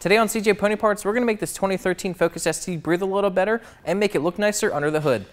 Today on CJ Pony Parts, we're going to make this 2013 Focus ST breathe a little better and make it look nicer under the hood.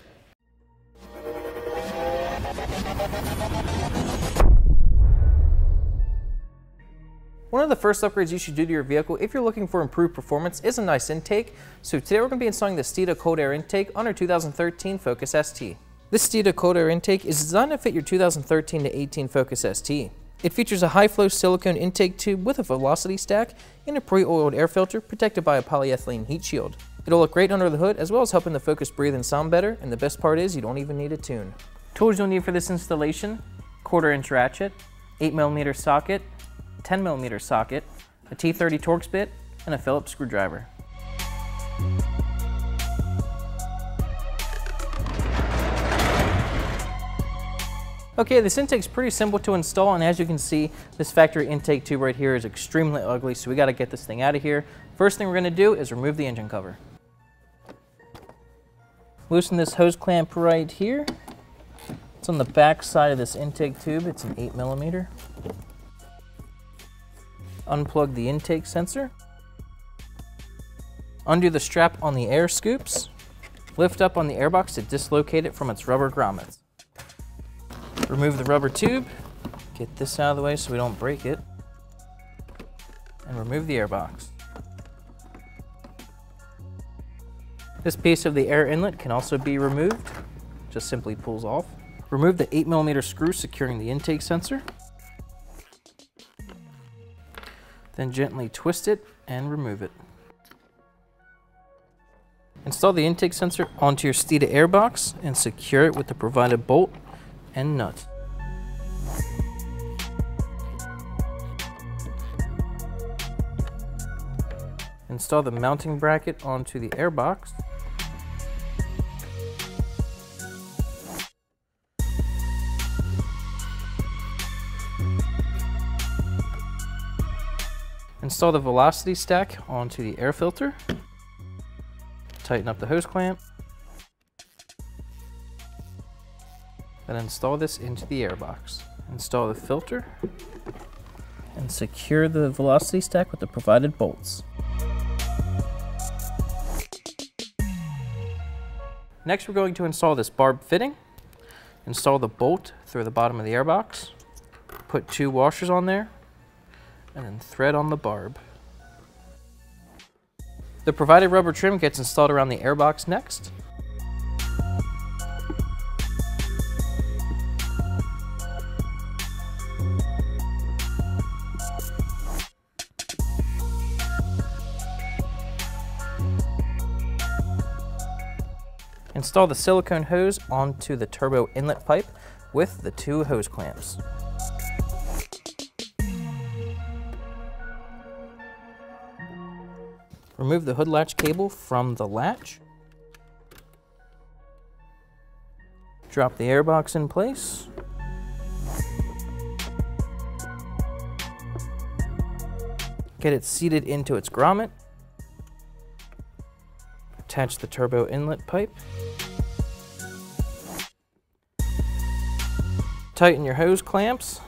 One of the first upgrades you should do to your vehicle if you're looking for improved performance is a nice intake. So today we're going to be installing the Steeda cold air intake on our 2013 Focus ST. This Steeda cold air intake is designed to fit your 2013 to 18 Focus ST. It features a high-flow silicone intake tube with a velocity stack and a pre-oiled air filter protected by a polyethylene heat shield. It'll look great under the hood as well as helping the Focus breathe and sound better, and the best part is you don't even need a tune. Tools you'll need for this installation: 1/4-inch ratchet, 8mm socket, 10mm socket, a T30 Torx bit, and a Phillips screwdriver. Okay, this intake's pretty simple to install, and as you can see, this factory intake tube right here is extremely ugly, so we gotta get this thing out of here. First thing we're gonna do is remove the engine cover. Loosen this hose clamp right here. It's on the back side of this intake tube. It's an 8mm. Unplug the intake sensor. Undo the strap on the air scoops. Lift up on the airbox to dislocate it from its rubber grommets. Remove the rubber tube, get this out of the way so we don't break it, and remove the airbox. This piece of the air inlet can also be removed, just simply pulls off. Remove the 8mm screw securing the intake sensor, then gently twist it and remove it. Install the intake sensor onto your Steeda airbox and secure it with the provided bolt and nut. Install the mounting bracket onto the airbox. Install the velocity stack onto the air filter. Tighten up the hose clamp. Then install this into the airbox. Install the filter and secure the velocity stack with the provided bolts. Next, we're going to install this barb fitting. Install the bolt through the bottom of the airbox. Put 2 washers on there and then thread on the barb. The provided rubber trim gets installed around the airbox next. Install the silicone hose onto the turbo inlet pipe with the 2 hose clamps. Remove the hood latch cable from the latch. Drop the airbox in place. Get it seated into its grommet. Attach the turbo inlet pipe. Tighten your hose clamps.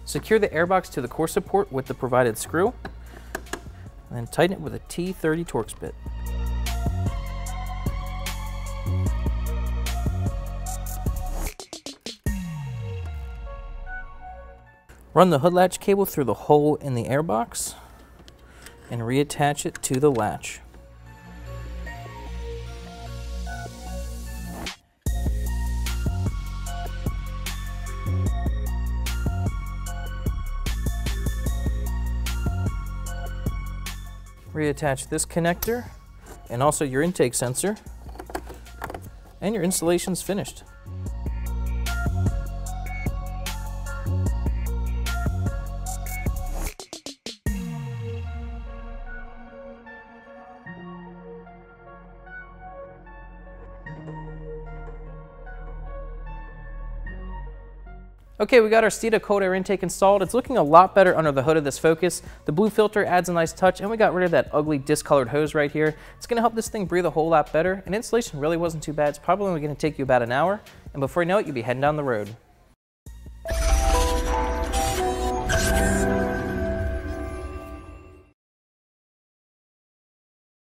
Secure the airbox to the core support with the provided screw, and then tighten it with a T30 Torx bit. Run the hood latch cable through the hole in the airbox and reattach it to the latch. Reattach this connector and also your intake sensor, and your installation's finished. Okay, we got our Steeda cold air intake installed. It's looking a lot better under the hood of this Focus. The blue filter adds a nice touch, and we got rid of that ugly discolored hose right here. It's gonna help this thing breathe a whole lot better, and installation really wasn't too bad. It's probably only gonna take you about an hour, and before you know it, you'll be heading down the road.